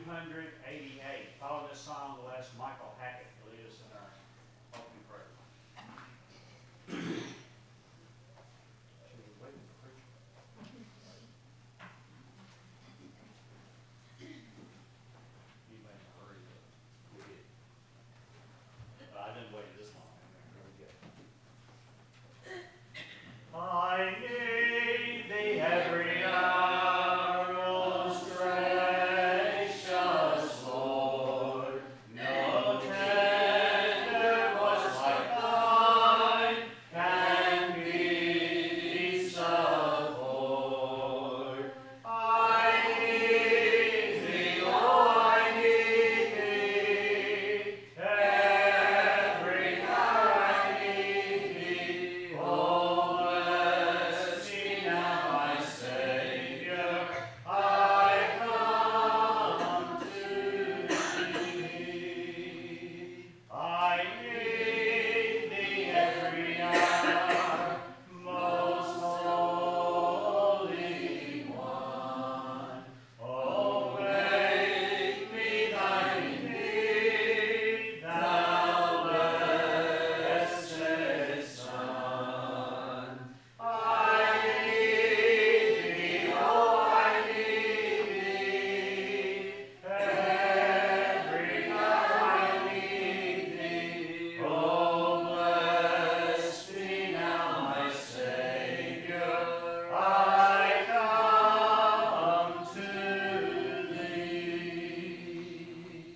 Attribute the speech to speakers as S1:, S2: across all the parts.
S1: 288. Following this song, we'll ask Michael Hackett to lead us in our opening prayer. You may hurry, but we did. I didn't wait this long. There we go. I need thee every hour, most gracious Lord. No tender voice like thine can peace afford. I need thee, oh, I need thee. Every hour I need thee. Oh, bless me now, my Savior. I come to thee. I need thee every hour, most holy one. Oh, make me thine indeed, thou blessed Son. I need thee, oh, I need thee. Every hour I need thee. Oh, bless me now, my Savior. I come to thee.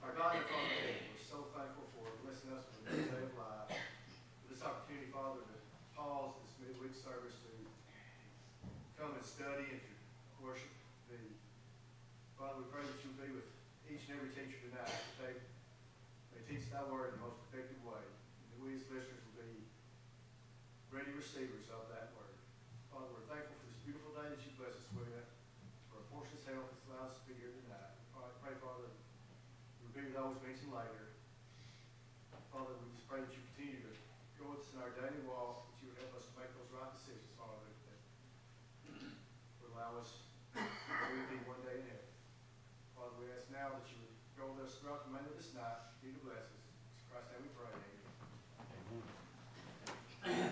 S2: Our God and Father, we're so thankful for blessing us with this day of life. For this opportunity, Father, to pause this midweek service to come and study and to worship Thee. Father, we pray that You'll be with each and every teacher tonight, that they may teach Thy word in the most effective way, and that we as listeners will be ready receivers of that word. Father, we're thankful for this beautiful day that You bless us with, for a portion's health that's allowed us to be here tonight. I pray, Father, You'll be with those mentioned later. Father, we just pray that You continue to go with us in our daily walk, that You would help us to make those right decisions, Father, that would allow us to be with Thee one day in heaven. Father, we ask now that You would go with us throughout the remainder of this night, continue to bless us. In Christ's name we pray. Amen.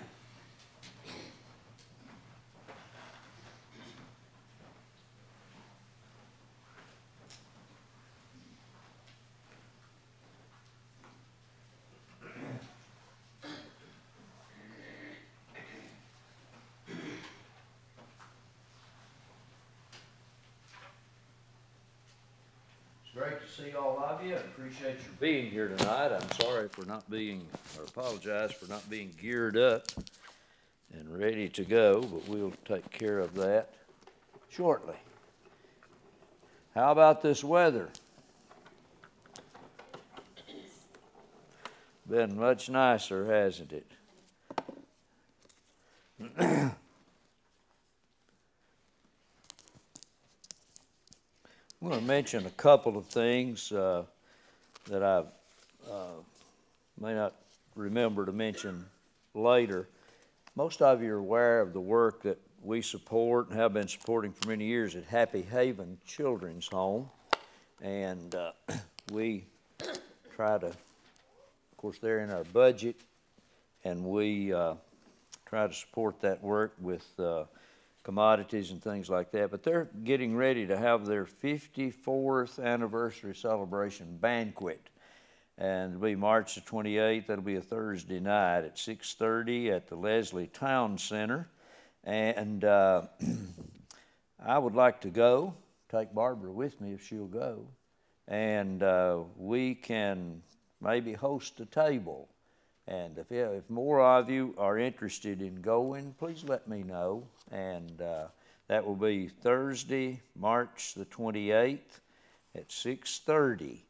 S3: It's great to see all of you. I appreciate your being here tonight. I'm sorry for not being, or apologize for not being geared up and ready to go, but we'll take care of that shortly. How about this weather? Been much nicer, hasn't it? I'm going to mention a couple of things that I may not remember to mention later. Most of you are aware of the work that we support and have been supporting for many years at Happy Haven Children's Home. And we try to, of course, they're in our budget, and we try to support that work with commodities and things like that. But they're getting ready to have their 54th anniversary celebration banquet. And it'll be March the 28th. That'll be a Thursday night at 6:30 at the Leslie Town Center. And I would like to go, take Barbara with me if she'll go. And we can maybe host a table. And if more of you are interested in going, please let me know. And that will be Thursday, March the 28th at 6:30.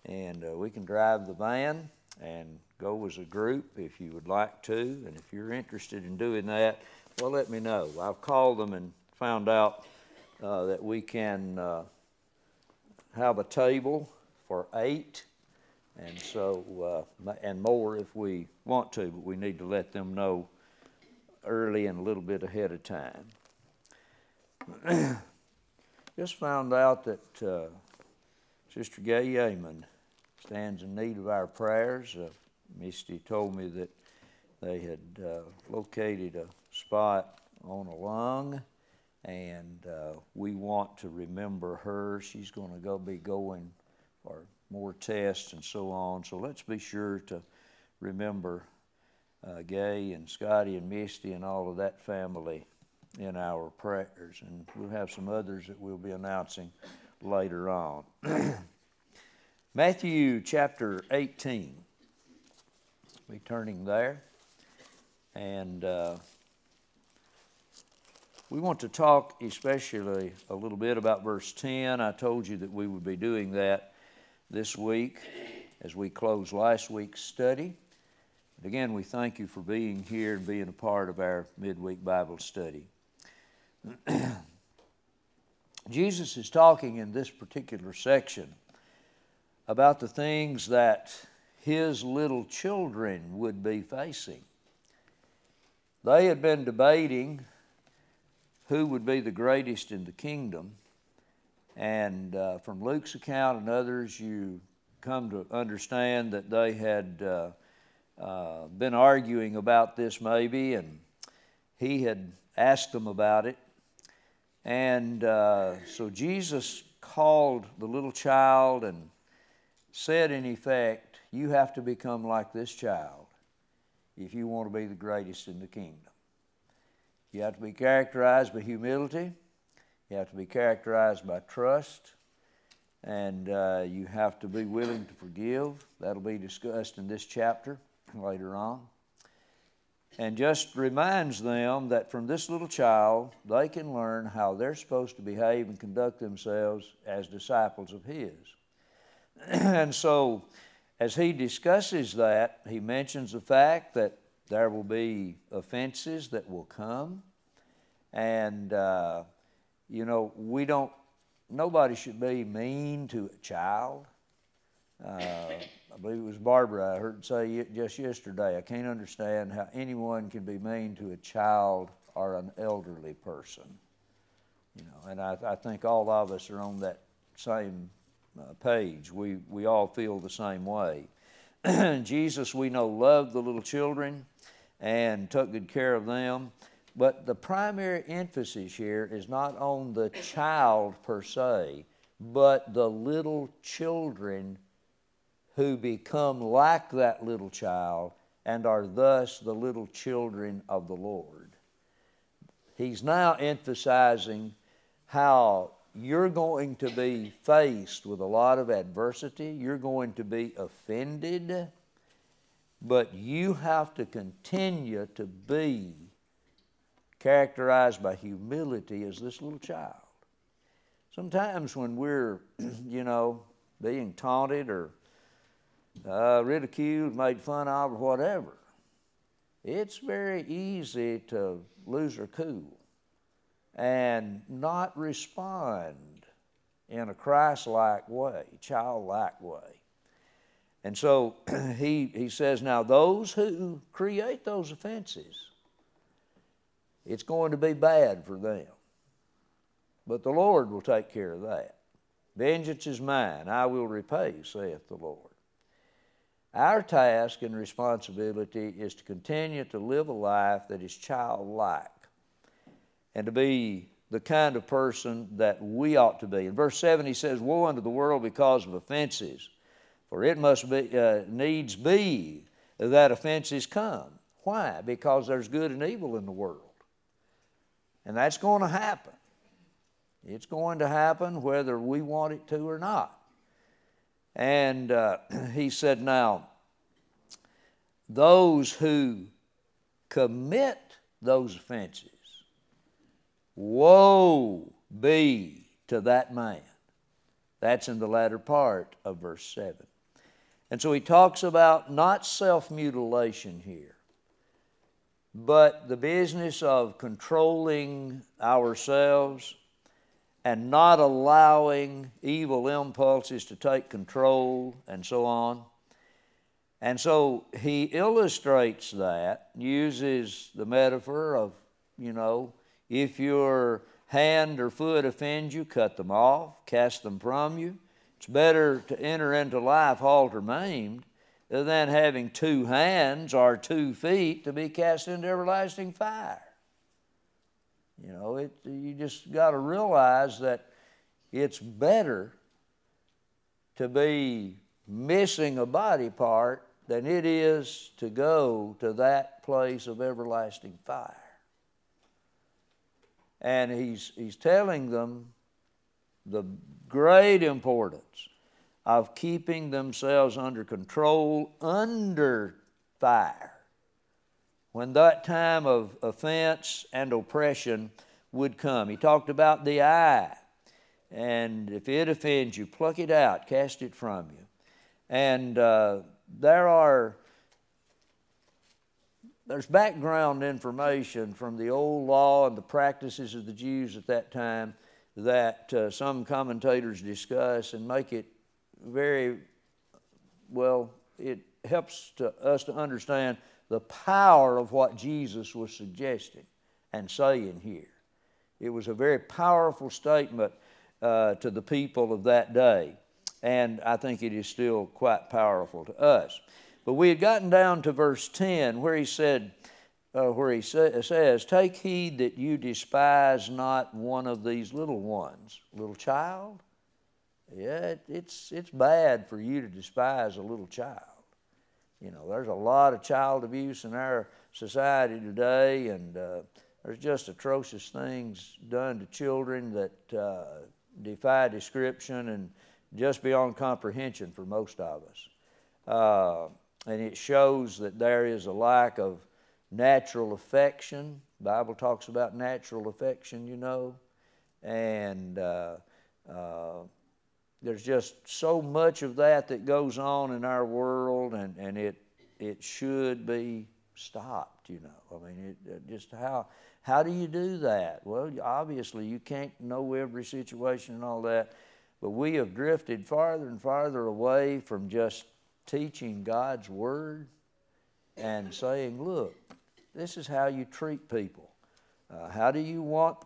S3: And we can drive the van and go as a group if you would like to. And if you're interested in doing that, well, let me know. I've called them and found out that we can have a table for 8. And so, and more if we want to, but we need to let them know early and a little bit ahead of time. Just found out that Sister Gay Yeaman stands in need of our prayers. Misty told me that they had located a spot on a lung, and we want to remember her. She's going to be going for more tests and so on. So let's be sure to remember Gay and Scotty and Misty and all of that family in our prayers. And we'll have some others that we'll be announcing later on. Matthew chapter 18. We'll be turning there. And we want to talk especially a little bit about verse 10. I told you that we would be doing that this week as we close last week's study. And again, we thank you for being here and being a part of our midweek Bible study. Jesus is talking in this particular section about the things that his little children would be facing. They had been debating who would be the greatest in the kingdom. And from Luke's account and others, you come to understand that they had been arguing about this maybe, and he had asked them about it. And so Jesus called the little child and said, in effect, you have to become like this child if you want to be the greatest in the kingdom. You have to be characterized by humility. You have to be characterized by trust. And you have to be willing to forgive. That'll be discussed in this chapter later on. And just reminds them that from this little child, they can learn how they're supposed to behave and conduct themselves as disciples of his. And so, as he discusses that, he mentions the fact that there will be offenses that will come. And, nobody should be mean to a child. I believe it was Barbara I heard say just yesterday, I can't understand how anyone can be mean to a child or an elderly person. And I think all of us are on that same page. We all feel the same way. Jesus, we know, loved the little children and took good care of them. But the primary emphasis here is not on the child per se, but the little children who become like that little child and are thus the little children of the Lord. He's now emphasizing how you're going to be faced with a lot of adversity. You're going to be offended, but you have to continue to be characterized by humility as this little child. Sometimes when we're, being taunted or ridiculed, made fun of, or whatever, it's very easy to lose our cool and not respond in a Christ-like way, childlike way. And so he says, now those who create those offenses, it's going to be bad for them. But the Lord will take care of that. Vengeance is mine, I will repay, saith the Lord. Our task and responsibility is to continue to live a life that is childlike and to be the kind of person that we ought to be. In verse 7 he says, woe unto the world because of offenses, for it must be, needs be that offenses come. Why? Because there's good and evil in the world. And that's going to happen. It's going to happen whether we want it to or not. And he said, now, those who commit those offenses, woe be to that man. That's in the latter part of verse 7. And so he talks about not self-mutilation here, but the business of controlling ourselves and not allowing evil impulses to take control and so on. And so he illustrates that, uses the metaphor of, if you're hand or foot offend you, cut them off, cast them from you. It's better to enter into life halt or maimed than having 2 hands or 2 feet to be cast into everlasting fire. You know, you just got to realize that it's better to be missing a body part than it is to go to that place of everlasting fire. And he's telling them the great importance of keeping themselves under control under fire when that time of offense and oppression would come. He talked about the eye, and if it offends you, pluck it out, cast it from you. And there's background information from the old law and the practices of the Jews at that time that some commentators discuss and make it very well. It helps us to understand the power of what Jesus was suggesting and saying here. It was a very powerful statement to the people of that day, and I think it is still quite powerful to us. But we had gotten down to verse 10 where he said, says, take heed that you despise not one of these little ones. Little child? Yeah, it's bad for you to despise a little child. You know, there's a lot of child abuse in our society today, and there's just atrocious things done to children that defy description and just beyond comprehension for most of us. And it shows that there is a lack of natural affection. The Bible talks about natural affection, you know. And there's just so much of that goes on in our world, and it should be stopped, you know. I mean, just how do you do that? Well, obviously you can't know every situation and all that, but we have drifted farther and farther away from just teaching God's Word and saying, look, this is how you treat people. How do you want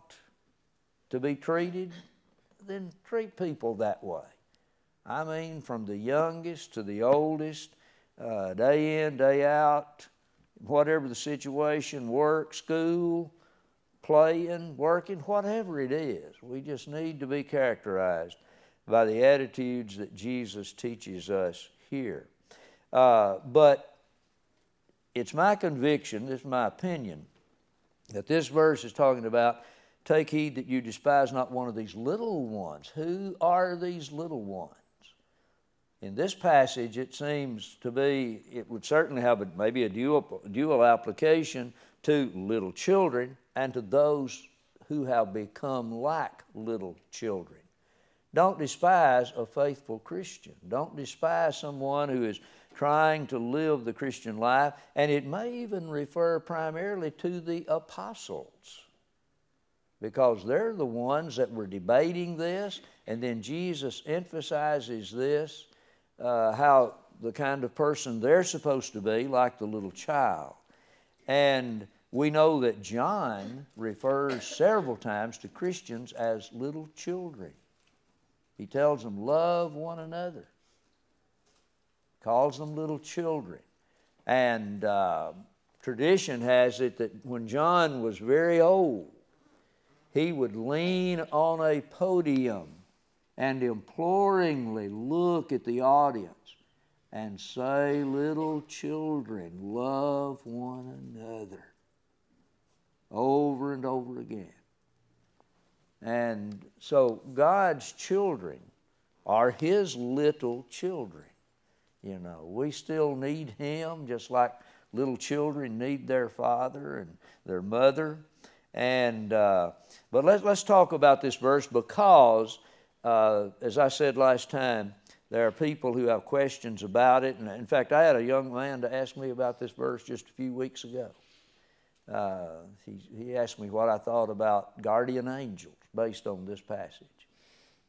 S3: to be treated? Then treat people that way. I mean, from the youngest to the oldest, day in, day out, whatever the situation, work, school, playing, working, whatever it is. We just need to be characterized by the attitudes that Jesus teaches us here. But it's my conviction, this is my opinion, that this verse is talking about, take heed that you despise not one of these little ones. Who are these little ones? In this passage, it seems to be, it would certainly have maybe a dual application to little children and to those who have become like little children. Don't despise a faithful Christian. Don't despise someone who is trying to live the Christian life, and it may even refer primarily to the apostles, because they're the ones that were debating this, and then Jesus emphasizes this, how the kind of person they're supposed to be, like the little child. And we know that John refers several times to Christians as little children. He tells them, love one another. Calls them little children. And tradition has it that when John was very old, he would lean on a podium and imploringly look at the audience and say, little children, love one another, over and over again. And so God's children are His little children. You know, we still need Him just like little children need their father and their mother. And but let's talk about this verse, because as I said last time, there are people who have questions about it. And in fact, I had a young man to ask me about this verse just a few weeks ago. He asked me what I thought about guardian angels based on this passage.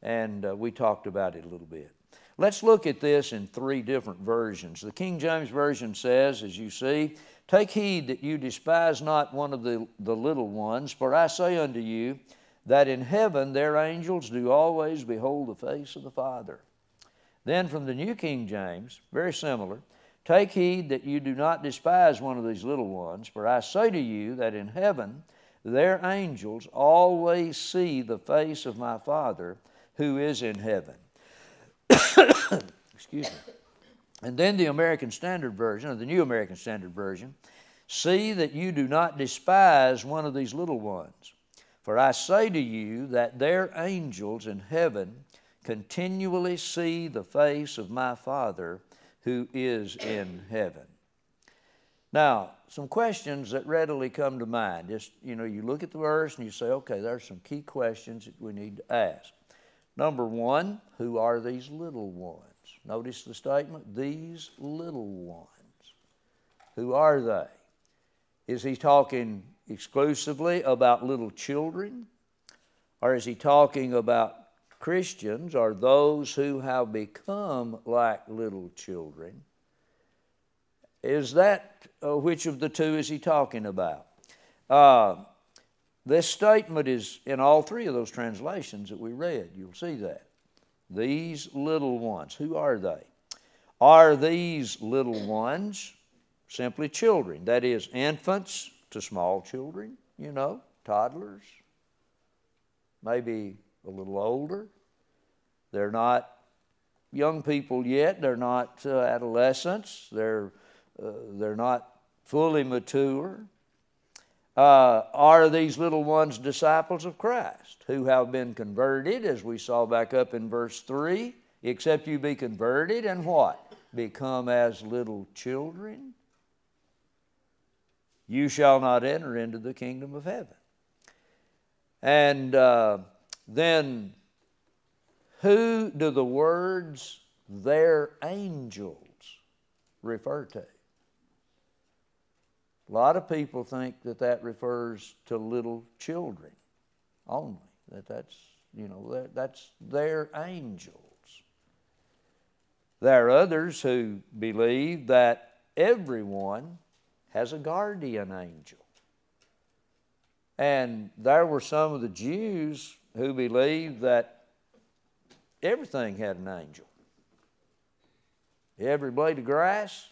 S3: And we talked about it a little bit. Let's look at this in 3 different versions. The King James Version says, as you see, take heed that you despise not one of the little ones, for I say unto you, that in heaven their angels do always behold the face of the Father. Then from the New King James, very similar, take heed that you do not despise one of these little ones, for I say to you that in heaven their angels always see the face of my Father who is in heaven. Excuse me. And then the American Standard Version, or the New American Standard Version, see that you do not despise one of these little ones. For I say to you that their angels in heaven continually see the face of my Father who is in heaven. Now, some questions that readily come to mind. Just, you look at the verse and you say, okay, there's some key questions that we need to ask. Number one, who are these little ones? Notice the statement, these little ones. Who are they? Is he talking exclusively about little children? Or is he talking about Christians or those who have become like little children? Is that, which of the two is he talking about? This statement is in all three of those translations that we read. You'll see that. These little ones, who are they? Are these little ones simply children? That is, infants to small children, toddlers, maybe a little older. They're not young people yet. They're not adolescents. They're not fully mature. Are these little ones disciples of Christ who have been converted, as we saw back up in verse 3, except you be converted and what? Become as little children? You shall not enter into the kingdom of heaven. And then who do the words, their angels, refer to? A lot of people think that refers to little children only, that's their angels. There are others who believe that everyone has a guardian angel. And there were some of the Jews who believed that everything had an angel. Every blade of grass,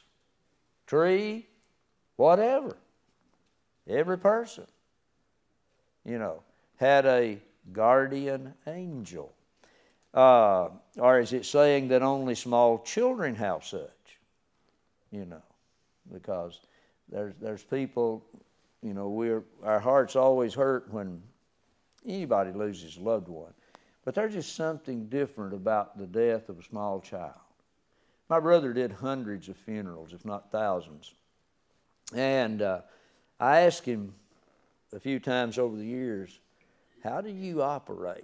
S3: tree, whatever. Every person, had a guardian angel. Or is it saying that only small children have such? Because there's people, our hearts always hurt when anybody loses a loved one. But there's just something different about the death of a small child. My brother did hundreds of funerals, if not thousands. And I asked him a few times over the years, how do you operate?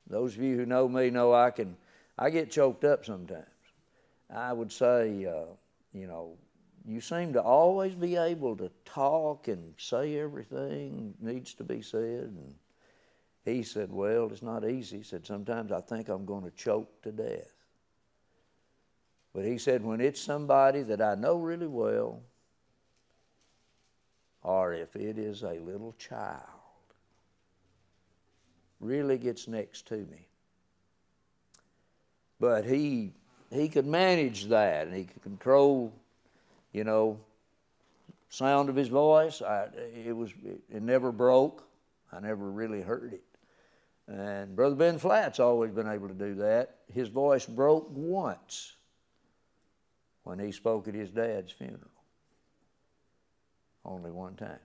S3: Those of you who know me know I get choked up sometimes. I would say, you seem to always be able to talk and say everything needs to be said. And he said, well, it's not easy. He said, sometimes I think I'm going to choke to death. But he said, when it's somebody that I know really well, or if it is a little child, really gets next to me. But he could manage that, and he could control, sound of his voice. It never broke. I never really heard it. And Brother Ben Flatt's always been able to do that. His voice broke once when he spoke at his dad's funeral. Only one time.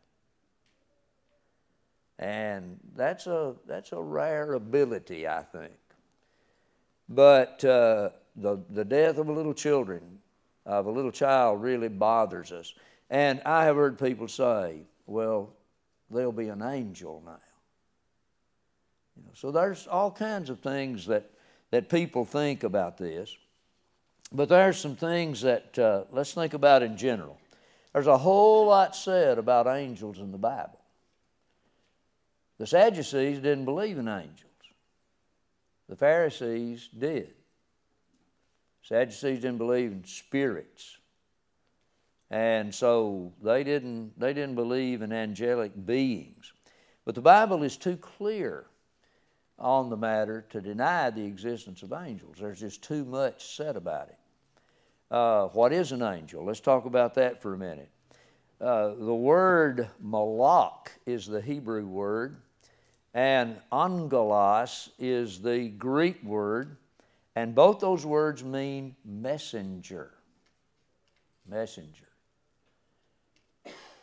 S3: And that's a rare ability, I think. But the death of a little child really bothers us. And I have heard people say, well, there'll be an angel now. So there's all kinds of things that people think about this. But there's some things that let's think about in general. There's a whole lot said about angels in the Bible. The Sadducees didn't believe in angels. The Pharisees did. Sadducees didn't believe in spirits. And so they didn't believe in angelic beings. But the Bible is too clear on the matter to deny the existence of angels. There's just too much said about it. What is an angel? Let's talk about that for a minute. The word malak is the Hebrew word, and angelos is the Greek word, and both those words mean messenger. Messenger.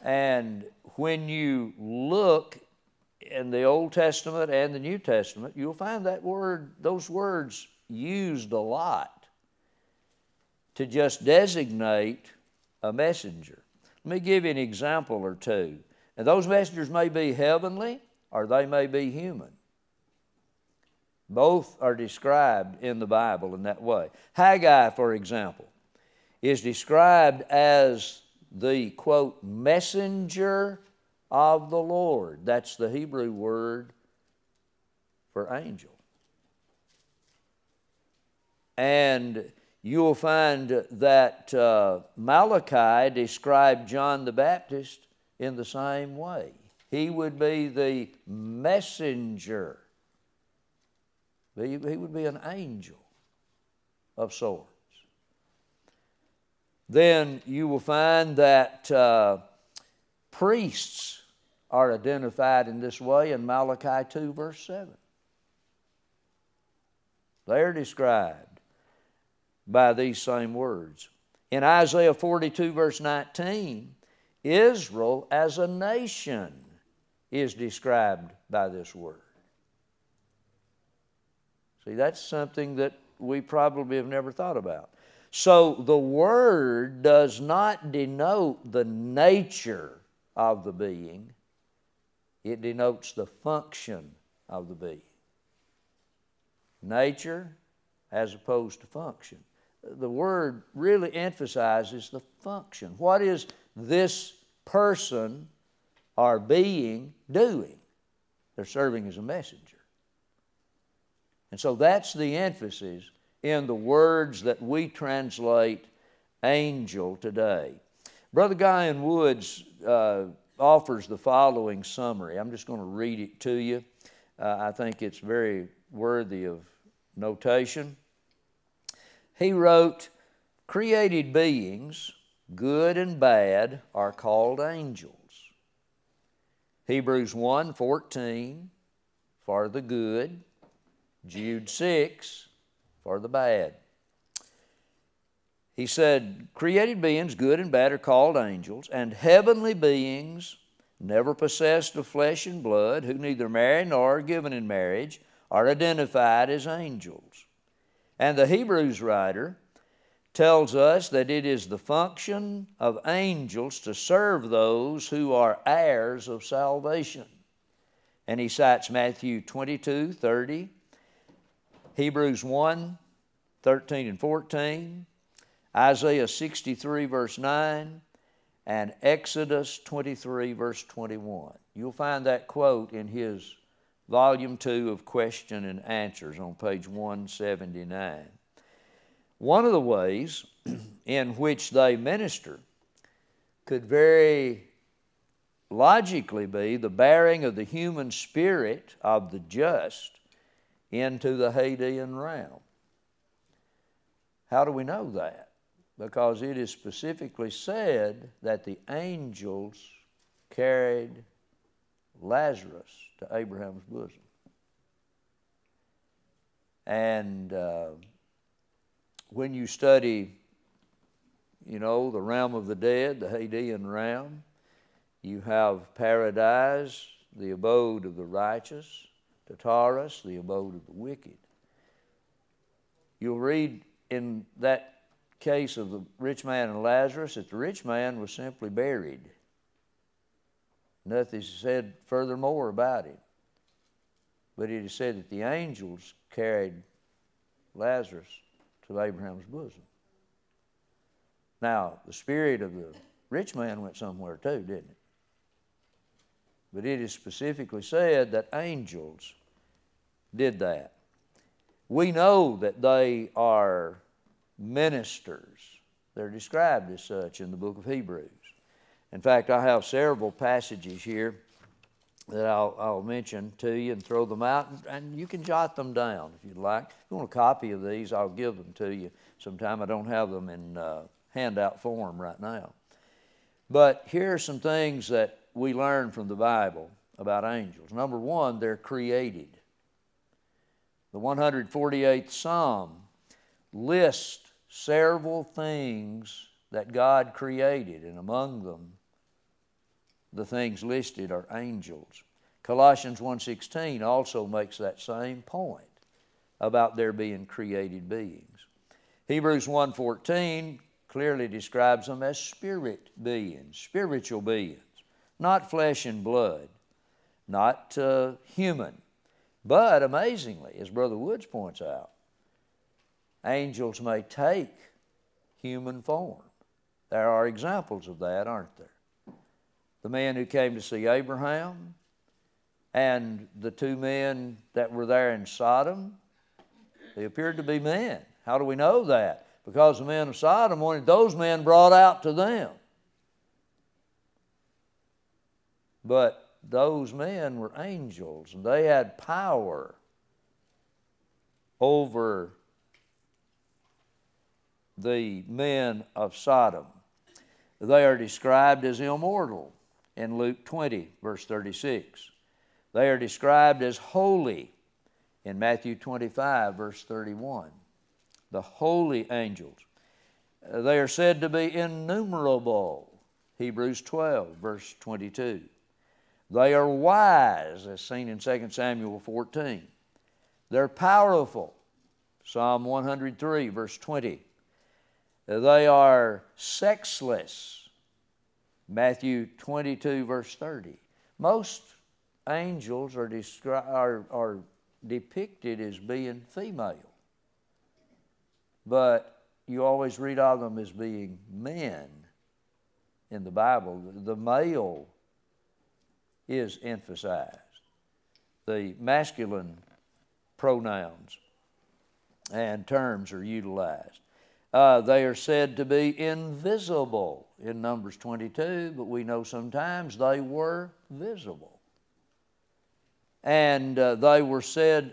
S3: And when you look in the Old Testament and the New Testament, you'll find that word, those words used a lot to just designate a messenger. Let me give you an example or two. And those messengers may be heavenly or they may be human. Both are described in the Bible in that way. Haggai, for example, is described as the, quote, messenger of the Lord. That's the Hebrew word for angel. And you'll find that Malachi described John the Baptist in the same way. He would be the messenger. He would be an angel of sorts. Then you will find that priests are identified in this way in Malachi 2, verse 7. They're described by these same words. In Isaiah 42, verse 19, Israel as a nation is described by this word. See, that's something that we probably have never thought about. So the word does not denote the nature of the being. It denotes the function of the being. Nature as opposed to function. The word really emphasizes the function. What is this person or being doing? They're serving as a messenger. And so that's the emphasis in the words that we translate angel today. Brother Guyon Woods offers the following summary. I'm just going to read it to you. I think it's very worthy of notation. He wrote, created beings, good and bad, are called angels. Hebrews 1:14, for the good. Jude 6, for the bad. He said, created beings, good and bad, are called angels, and heavenly beings, never possessed of flesh and blood, who neither marry nor are given in marriage, are identified as angels. And the Hebrews writer tells us that it is the function of angels to serve those who are heirs of salvation. And he cites Matthew 22:30, Hebrews 1:13 and 14, Isaiah 63, verse 9, and Exodus 23, verse 21. You'll find that quote in his Volume 2 of Question and Answers on page 179. One of the ways in which they minister could very logically be the bearing of the human spirit of the just into the Hadean realm. How do we know that? Because it is specifically said that the angels carried Lazarus to Abraham's bosom. And when you study, the realm of the dead, the Hadean realm, you have paradise, the abode of the righteous, Tartarus, the abode of the wicked. You'll read in that case of the rich man and Lazarus that the rich man was simply buried. Nothing is said furthermore about him. But it is said that the angels carried Lazarus to Abraham's bosom. Now, the spirit of the rich man went somewhere too, didn't it? But it is specifically said that angels did that. We know that they are ministers. They're described as such in the book of Hebrews. In fact, I have several passages here that I'll mention to you and throw them out, and you can jot them down if you'd like. If you want a copy of these, I'll give them to you sometime. I don't have them in handout form right now. But here are some things that we learn from the Bible about angels. Number one, they're created. The 148th Psalm lists several things that God created, and among them, the things listed are angels. Colossians 1:16 also makes that same point about there being created beings. Hebrews 1:14 clearly describes them as spirit beings, spiritual beings, not flesh and blood, not human. But amazingly, as Brother Woods points out, angels may take human form. There are examples of that, aren't there? The man who came to see Abraham and the two men that were there in Sodom, they appeared to be men. How do we know that? Because the men of Sodom wanted those men brought out to them. But those men were angels, and they had power over the men of Sodom. They are described as immortal in Luke 20, verse 36. They are described as holy in Matthew 25, verse 31. The holy angels. They are said to be innumerable, Hebrews 12, verse 22. They are wise, as seen in 2 Samuel 14. They're powerful, Psalm 103, verse 20. They are sexless, Matthew 22, verse 30. Most angels are depicted as being female, but you always read of them as being men in the Bible. The male is emphasized. The masculine pronouns and terms are utilized. They are said to be invisible in Numbers 22, but we know sometimes they were visible. And they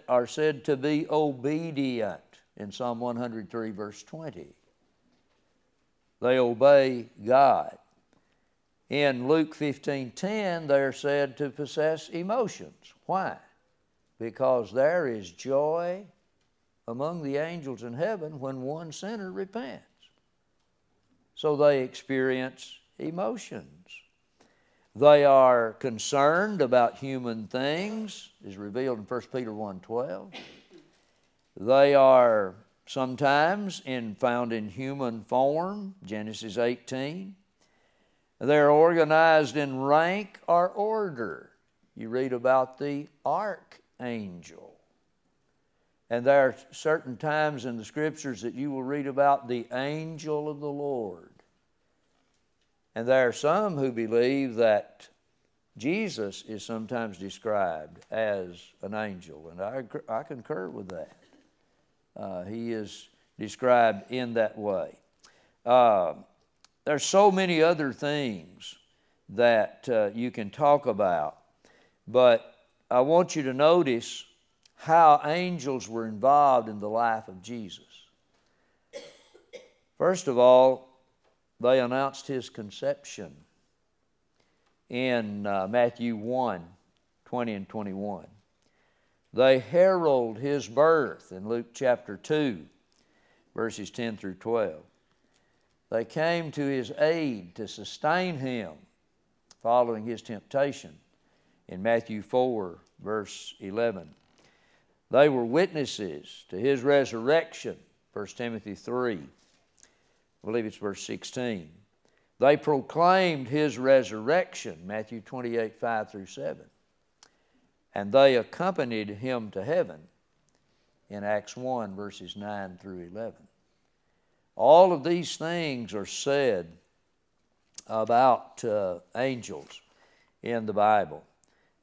S3: are said to be obedient in Psalm 103, verse 20. They obey God. In Luke 15:10, they are said to possess emotions. Why? Because there is joy among the angels in heaven when one sinner repents. So they experience emotions. They are concerned about human things, as revealed in 1 Peter 1:12. They are sometimes found in human form, Genesis 18. They're organized in rank or order. You read about the archangel. And there are certain times in the Scriptures that you will read about the angel of the Lord. And there are some who believe that Jesus is sometimes described as an angel, and I concur with that. He is described in that way. There's so many other things that you can talk about, but I want you to notice how angels were involved in the life of Jesus. First of all, they announced his conception in Matthew 1, 20 and 21. They herald his birth in Luke chapter 2, verses 10 through 12. They came to his aid to sustain him following his temptation in Matthew 4, verse 11. They were witnesses to his resurrection, 1 Timothy 3, I believe it's verse 16. They proclaimed his resurrection, Matthew 28, 5 through 7. And they accompanied him to heaven in Acts 1, verses 9 through 11. All of these things are said about angels in the Bible.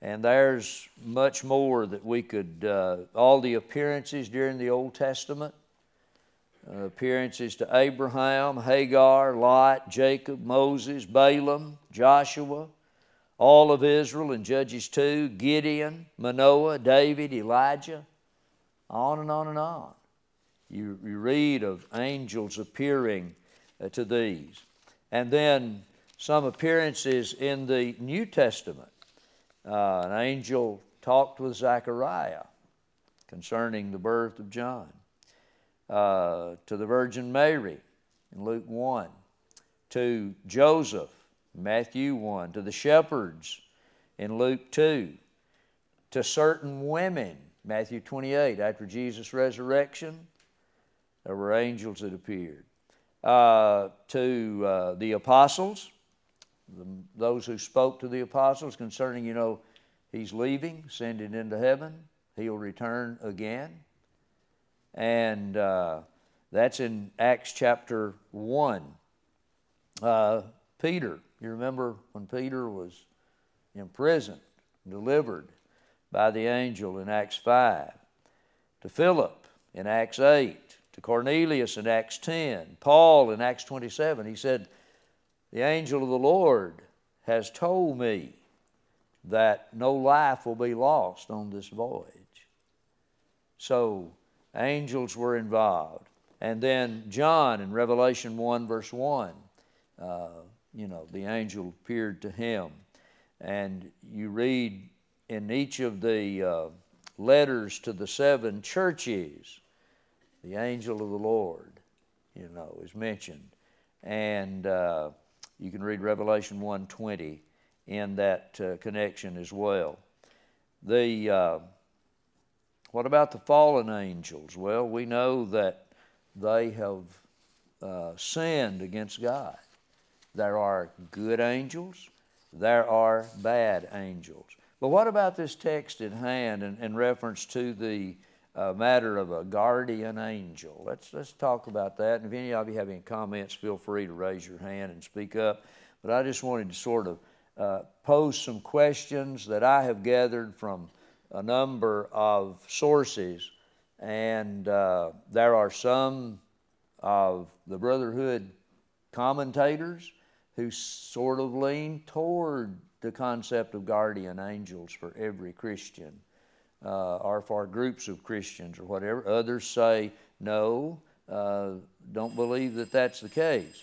S3: And there's much more that we could, all the appearances during the Old Testament, appearances to Abraham, Hagar, Lot, Jacob, Moses, Balaam, Joshua, all of Israel in Judges 2, Gideon, Manoah, David, Elijah, on and on and on. You read of angels appearing to these. And then some appearances in the New Testament. An angel talked with Zechariah concerning the birth of John. To the Virgin Mary in Luke 1. To Joseph, Matthew 1. To the shepherds in Luke 2. To certain women, Matthew 28. After Jesus' resurrection, there were angels that appeared. To the apostles, those who spoke to the apostles concerning, he's leaving, ascended into heaven, he'll return again. And that's in Acts chapter 1. Peter, you remember when Peter was imprisoned, delivered by the angel in Acts 5. To Philip in Acts 8. To Cornelius in Acts 10. Paul in Acts 27. He said, the angel of the Lord has told me that no life will be lost on this voyage. So angels were involved. And then John in Revelation 1 verse 1, the angel appeared to him. And you read in each of the letters to the 7 churches, the angel of the Lord, is mentioned. And you can read Revelation 1:20 in that connection as well. What about the fallen angels? Well, we know that they have sinned against God. There are good angels. There are bad angels. But what about this text at hand in reference to the matter of a guardian angel? Let's talk about that. And if any of you have any comments, feel free to raise your hand and speak up. But I just wanted to sort of pose some questions that I have gathered from a number of sources. And there are some of the Brotherhood commentators who sort of lean toward the concept of guardian angels for every Christian. Or for groups of Christians or whatever. Others say, no, don't believe that that's the case.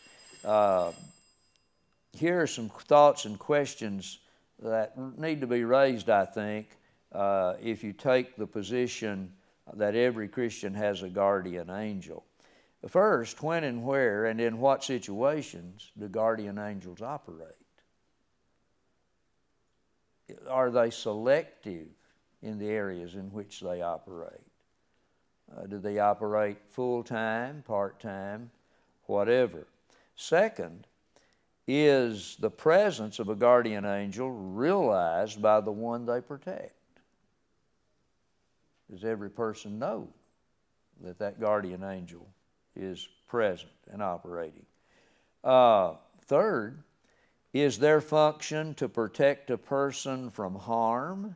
S3: Here are some thoughts and questions that need to be raised, I think, if you take the position that every Christian has a guardian angel. First, when and where and in what situations do guardian angels operate? Are they selective in the areas in which they operate? Do they operate full-time, part-time, whatever? Second, is the presence of a guardian angel realized by the one they protect? Does every person know that that guardian angel is present and operating? Third, is their function to protect a person from harm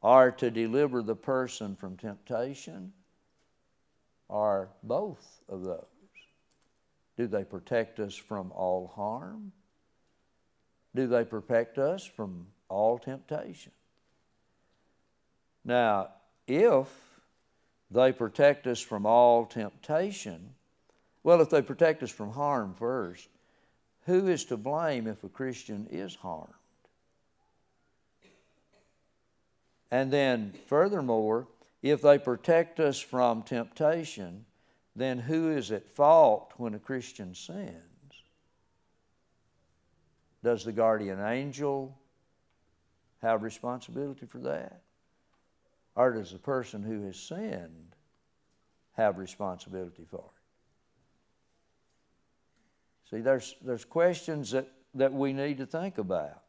S3: or to deliver the person from temptation, or both of those? Do they protect us from all harm? Do they protect us from all temptation? Now, if they protect us from all temptation, well, if they protect us from harm first, who is to blame if a Christian is harmed? And then, furthermore, if they protect us from temptation, then who is at fault when a Christian sins? Does the guardian angel have responsibility for that? Or does the person who has sinned have responsibility for it? See, there's questions that we need to think about.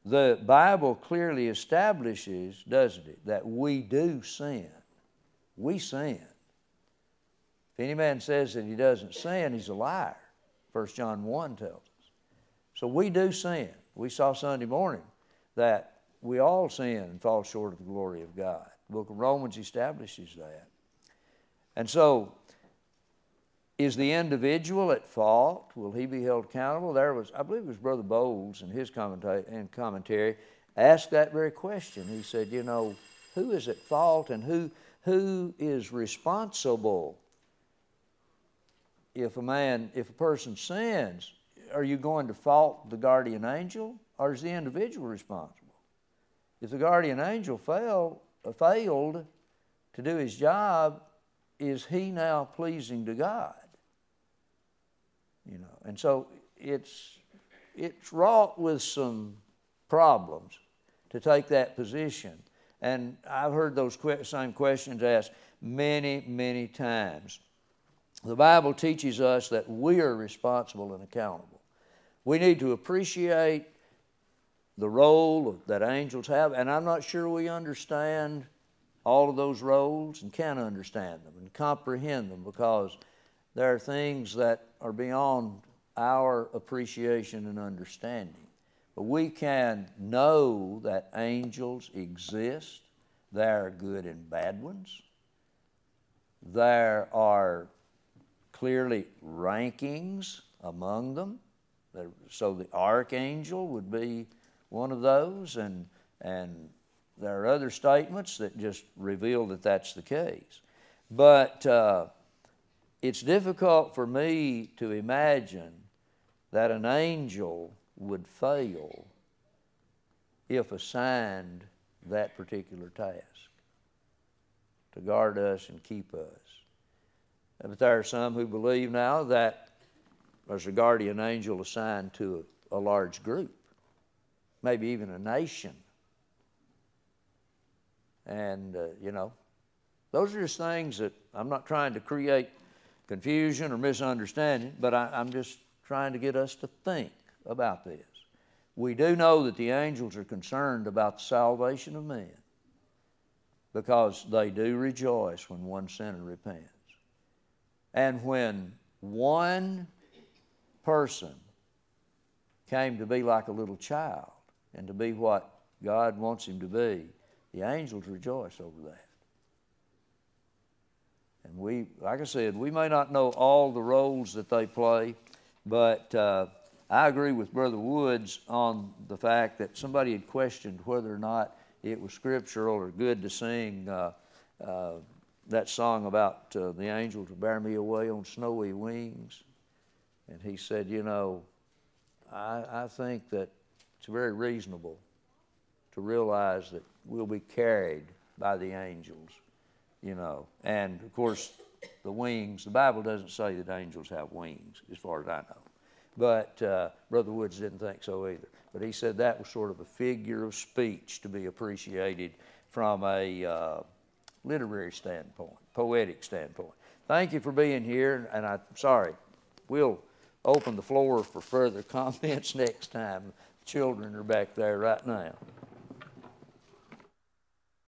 S3: The Bible clearly establishes, doesn't it, that we do sin. We sin. If any man says that he doesn't sin, he's a liar. 1 John 1 tells us. So we do sin. We saw Sunday morning that we all sin and fall short of the glory of God. The book of Romans establishes that. And so Is the individual at fault? Will he be held accountable? There was, I believe it was Brother Bowles in his commentary, asked that very question. He said, you know, who is at fault and who is responsible if a person sins? Are you going to fault the guardian angel, or is the individual responsible? If the guardian angel failed to do his job, is he now pleasing to God? You know, and so it's wrought with some problems to take that position. And I've heard those same questions asked many, many times. The Bible teaches us that we are responsible and accountable. We need to appreciate the role that angels have, and I'm not sure we understand all of those roles and can understand them and comprehend them, because there are things that are beyond our appreciation and understanding. But we can know that angels exist. There are good and bad ones. There are clearly rankings among them. So the archangel would be one of those, and there are other statements that just reveal that that's the case. But it's difficult for me to imagine that an angel would fail if assigned that particular task, to guard us and keep us. But there are some who believe now that there's a guardian angel assigned to a large group, maybe even a nation. And, you know, those are just things that I'm not trying to create confusion or misunderstanding, but I'm just trying to get us to think about this. We do know that the angels are concerned about the salvation of men, because they do rejoice when one sinner repents. And when one person came to be like a little child and to be what God wants him to be, the angels rejoice over that. And we, like I said, we may not know all the roles that they play, but I agree with Brother Woods on the fact that somebody had questioned whether or not it was scriptural or good to sing that song about the angels will bear me away on snowy wings. And he said, you know, I think that it's very reasonable to realize that we'll be carried by the angels, you know. And, of course, the wings, the Bible doesn't say that angels have wings, as far as I know. But Brother Woods didn't think so either. But he said that was sort of a figure of speech to be appreciated from a literary standpoint, poetic standpoint. Thank you for being here, and I'm sorry, we'll open the floor for further comments next time. The children are back there right now.